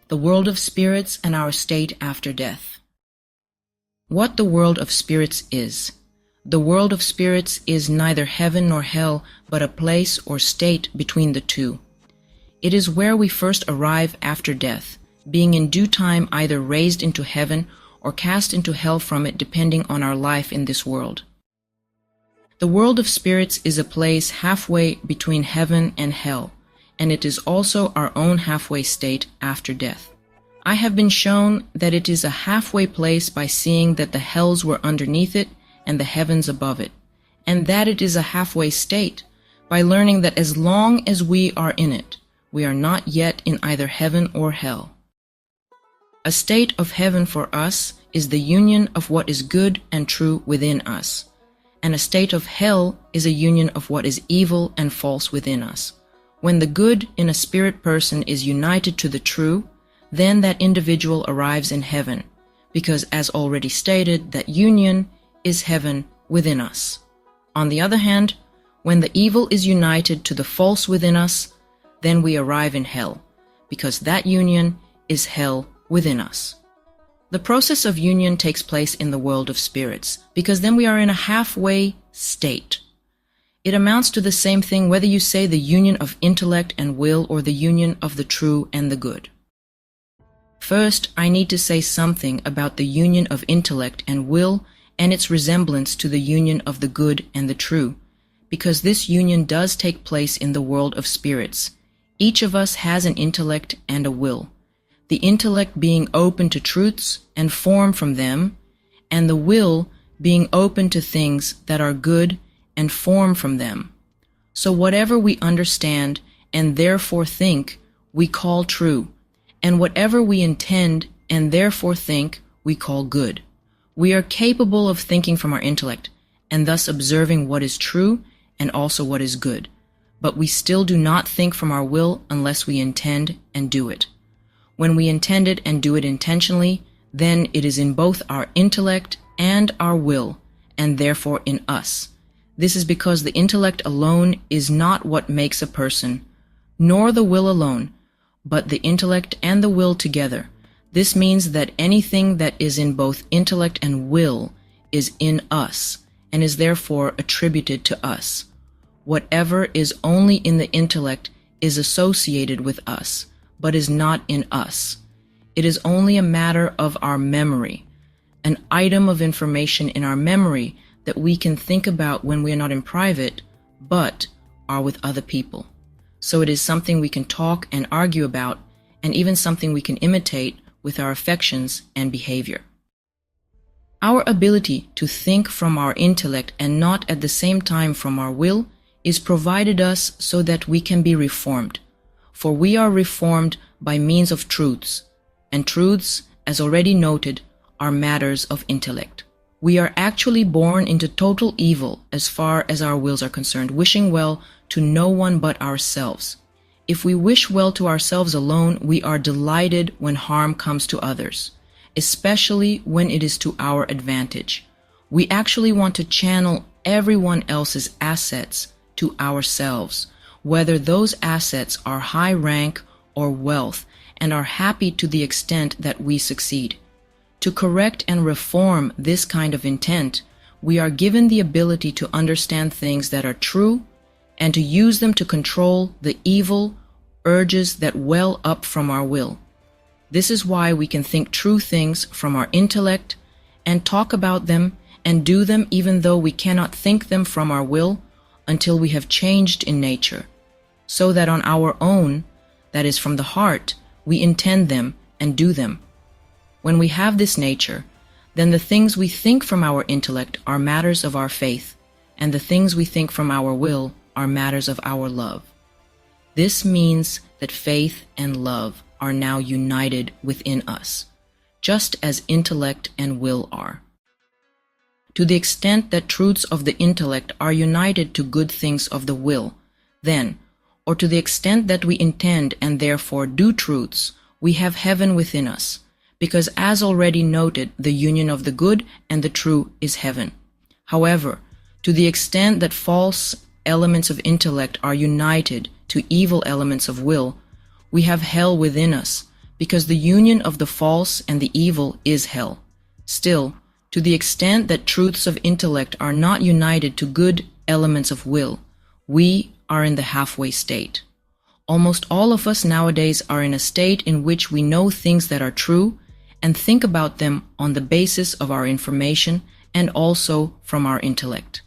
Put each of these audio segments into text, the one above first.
The world of spirits and our state after death. What the world of spirits is. The world of spirits is neither heaven nor hell, but a place or state between the two. It is where we first arrive after death, being in due time either raised into heaven or cast into hell from it, depending on our life in this world. The world of spirits is a place halfway between heaven and hell, and it is also our own halfway state after death. I have been shown that it is a halfway place by seeing that the hells were underneath it and the heavens above it, and that it is a halfway state by learning that as long as we are in it, we are not yet in either heaven or hell. A state of heaven for us is the union of what is good and true within us, and a state of hell is a union of what is evil and false within us. When the good in a spirit person is united to the true, then that individual arrives in heaven, because as already stated, that union is heaven within us. On the other hand, when the evil is united to the false within us, then we arrive in hell, because that union is hell within us. The process of union takes place in the world of spirits, because then we are in a halfway state. It amounts to the same thing whether you say the union of intellect and will or the union of the true and the good. First, I need to say something about the union of intellect and will and its resemblance to the union of the good and the true, because this union does take place in the world of spirits. Each of us has an intellect and a will, the intellect being open to truths and form from them, and the will being open to things that are good and form from them. So whatever we understand and therefore think, we call true, and whatever we intend and therefore think, we call good. We are capable of thinking from our intellect, and thus observing what is true and also what is good, but we still do not think from our will unless we intend and do it. When we intend it and do it intentionally, then it is in both our intellect and our will, and therefore in us. This is because the intellect alone is not what makes a person, nor the will alone, but the intellect and the will together. This means that anything that is in both intellect and will is in us, and is therefore attributed to us. Whatever is only in the intellect is associated with us, but is not in us. It is only a matter of our memory, an item of information in our memory that we can think about when we are not in private, but are with other people. So it is something we can talk and argue about, and even something we can imitate with our affections and behavior. Our ability to think from our intellect and not at the same time from our will is provided us so that we can be reformed. For we are reformed by means of truths, and truths, as already noted, are matters of intellect. We are actually born into total evil as far as our wills are concerned, wishing well to no one but ourselves. If we wish well to ourselves alone, we are delighted when harm comes to others, especially when it is to our advantage. We actually want to channel everyone else's assets to ourselves, whether those assets are high rank or wealth, and are happy to the extent that we succeed. To correct and reform this kind of intent, we are given the ability to understand things that are true and to use them to control the evil urges that well up from our will. This is why we can think true things from our intellect and talk about them and do them even though we cannot think them from our will until we have changed in nature, so that on our own, that is from the heart, we intend them and do them. When we have this nature, then the things we think from our intellect are matters of our faith, and the things we think from our will are matters of our love. This means that faith and love are now united within us, just as intellect and will are. To the extent that truths of the intellect are united to good things of the will, then, or to the extent that we intend and therefore do truths, we have heaven within us, because as already noted, the union of the good and the true is heaven. However, to the extent that false elements of intellect are united to evil elements of will, we have hell within us, because the union of the false and the evil is hell. Still, to the extent that truths of intellect are not united to good elements of will, we are in the halfway state. Almost all of us nowadays are in a state in which we know things that are true and think about them on the basis of our information and also from our intellect.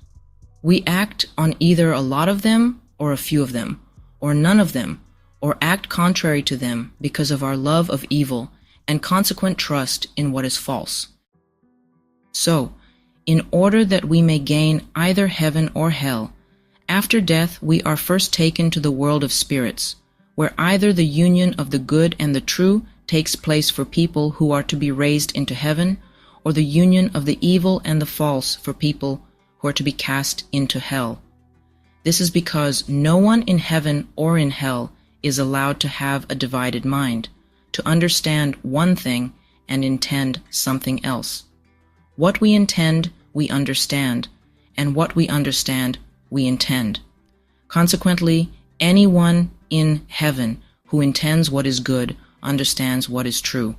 We act on either a lot of them or a few of them, or none of them, or act contrary to them because of our love of evil and consequent trust in what is false. So, in order that we may gain either heaven or hell, after death we are first taken to the world of spirits, where either the union of the good and the true takes place for people who are to be raised into heaven, or the union of the evil and the false for people who are to be cast into hell. This is because no one in heaven or in hell is allowed to have a divided mind, to understand one thing and intend something else. What we intend, we understand, and what we understand, we intend. Consequently, anyone in heaven who intends what is good understands what is true,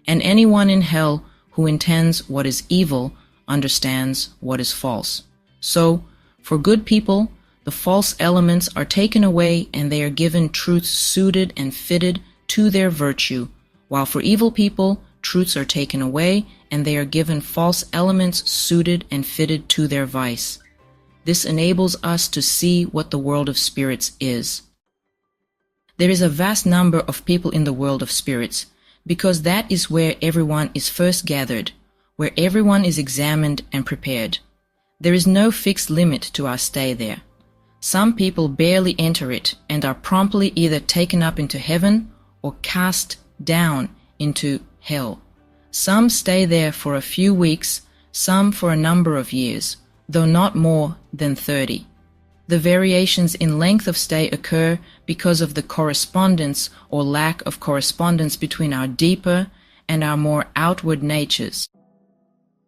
and anyone in hell who intends what is evil understands what is false. So, for good people, the false elements are taken away and they are given truths suited and fitted to their virtue, while for evil people, truths are taken away and they are given false elements suited and fitted to their vice. This enables us to see what the world of spirits is. There is a vast number of people in the world of spirits, because that is where everyone is first gathered, where everyone is examined and prepared. There is no fixed limit to our stay there. Some people barely enter it and are promptly either taken up into heaven or cast down into hell. Some stay there for a few weeks, some for a number of years, though not more than 30. The variations in length of stay occur because of the correspondence or lack of correspondence between our deeper and our more outward natures.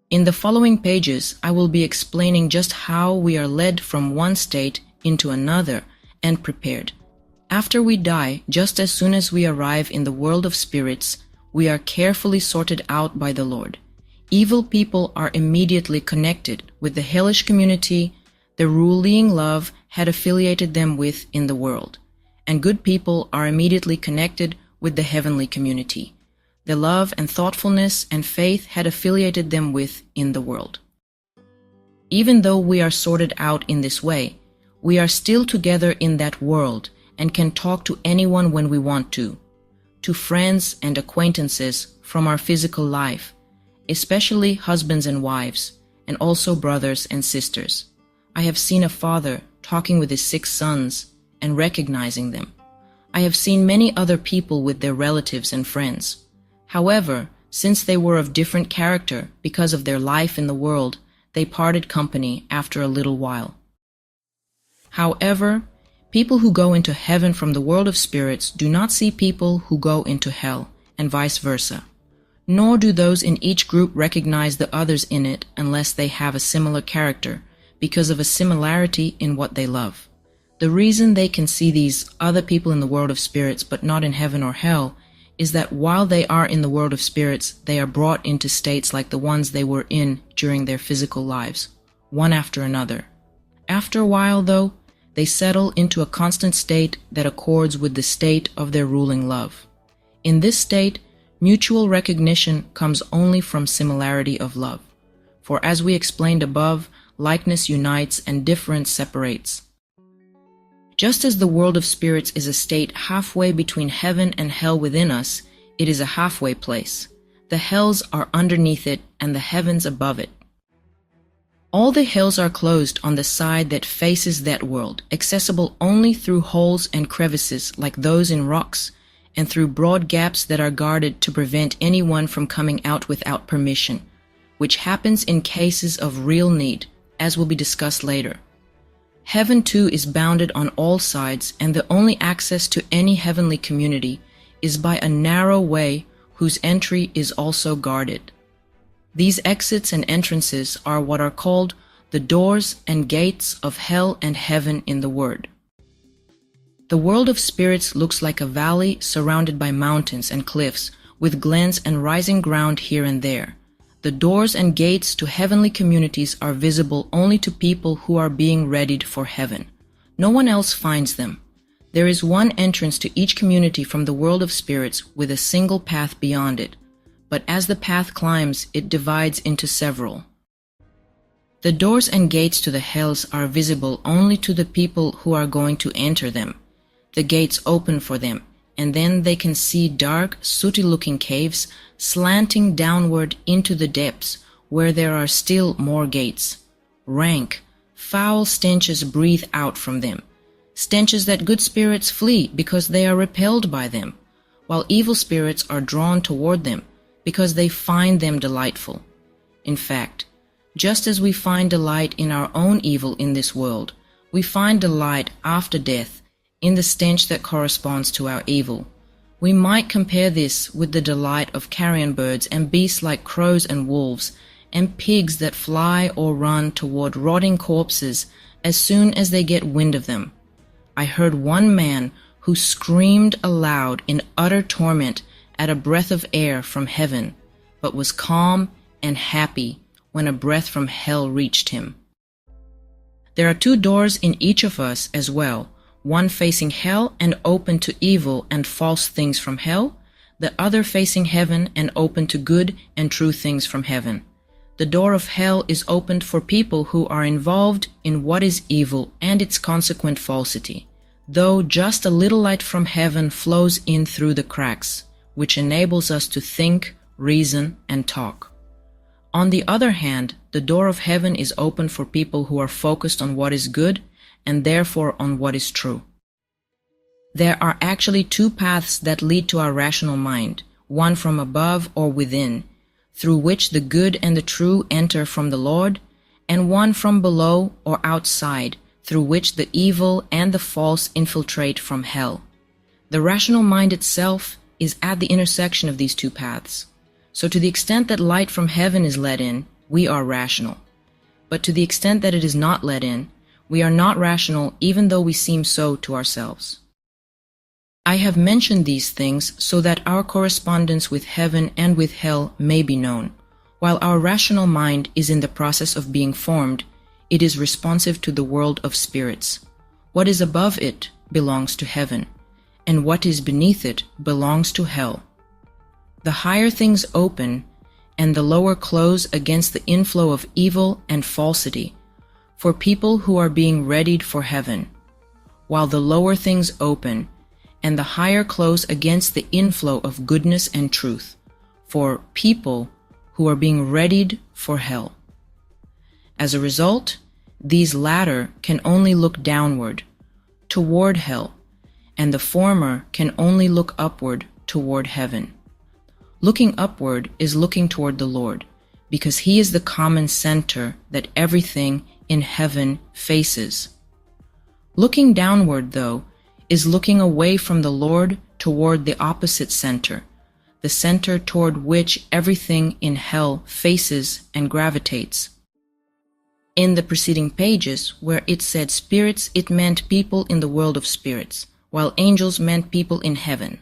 In the following pages, I will be explaining just how we are led from one state into another and prepared. After we die, just as soon as we arrive in the world of spirits, we are carefully sorted out by the Lord. Evil people are immediately connected with the hellish community the ruling love had affiliated them with in the world, and good people are immediately connected with the heavenly community the love and thoughtfulness and faith had affiliated them with in the world. Even though we are sorted out in this way, we are still together in that world and can talk to anyone when we want to friends and acquaintances from our physical life, especially husbands and wives, and also brothers and sisters. I have seen a father talking with his 6 sons and recognizing them. I have seen many other people with their relatives and friends. However, since they were of different character because of their life in the world, they parted company after a little while. However, people who go into heaven from the world of spirits do not see people who go into hell, and vice versa. Nor do those in each group recognize the others in it unless they have a similar character, because of a similarity in what they love. The reason they can see these other people in the world of spirits but not in heaven or hell is that while they are in the world of spirits, they are brought into states like the ones they were in during their physical lives, one after another. After a while, though, they settle into a constant state that accords with the state of their ruling love. In this state, mutual recognition comes only from similarity of love. For as we explained above, likeness unites and difference separates. Just as the world of spirits is a state halfway between heaven and hell within us, it is a halfway place. The hells are underneath it and the heavens above it. All the hells are closed on the side that faces that world, accessible only through holes and crevices like those in rocks, and through broad gaps that are guarded to prevent anyone from coming out without permission, which happens in cases of real need, as will be discussed later. Heaven too is bounded on all sides, and the only access to any heavenly community is by a narrow way whose entry is also guarded. These exits and entrances are what are called the doors and gates of hell and heaven in the Word. The world of spirits looks like a valley surrounded by mountains and cliffs, with glens and rising ground here and there. The doors and gates to heavenly communities are visible only to people who are being readied for heaven. No one else finds them. There is one entrance to each community from the world of spirits with a single path beyond it, but as the path climbs, it divides into several. The doors and gates to the hells are visible only to the people who are going to enter them. The gates open for them, and then they can see dark, sooty-looking caves slanting downward into the depths, where there are still more gates. Rank, foul stenches breathe out from them, stenches that good spirits flee because they are repelled by them, while evil spirits are drawn toward them because they find them delightful. In fact, just as we find delight in our own evil in this world, we find delight after death in the stench that corresponds to our evil. We might compare this with the delight of carrion birds and beasts like crows and wolves, and pigs that fly or run toward rotting corpses as soon as they get wind of them. I heard one man who screamed aloud in utter torment at a breath of air from heaven, but was calm and happy when a breath from hell reached him. There are two doors in each of us as well, one facing hell and open to evil and false things from hell, the other facing heaven and open to good and true things from heaven. The door of hell is opened for people who are involved in what is evil and its consequent falsity, though just a little light from heaven flows in through the cracks, which enables us to think, reason, and talk. On the other hand, the door of heaven is open for people who are focused on what is good and therefore on what is true. There are actually two paths that lead to our rational mind, one from above or within, through which the good and the true enter from the Lord, and one from below or outside, through which the evil and the false infiltrate from hell. The rational mind itself is at the intersection of these two paths. So to the extent that light from heaven is let in, we are rational. But to the extent that it is not let in, we are not rational even though we seem so to ourselves. I have mentioned these things so that our correspondence with heaven and with hell may be known. While our rational mind is in the process of being formed, it is responsive to the world of spirits. What is above it belongs to heaven, and what is beneath it belongs to hell. The higher things open, and the lower close against the inflow of evil and falsity, for people who are being readied for heaven, while the lower things open, and the higher close against the inflow of goodness and truth, for people who are being readied for hell. As a result, these latter can only look downward, toward hell, and the former can only look upward toward heaven. Looking upward is looking toward the Lord, because He is the common center that everything in heaven faces. Looking downward, though, is looking away from the Lord toward the opposite center, the center toward which everything in hell faces and gravitates. In the preceding pages, where it said spirits, it meant people in the world of spirits, while angels meant people in heaven.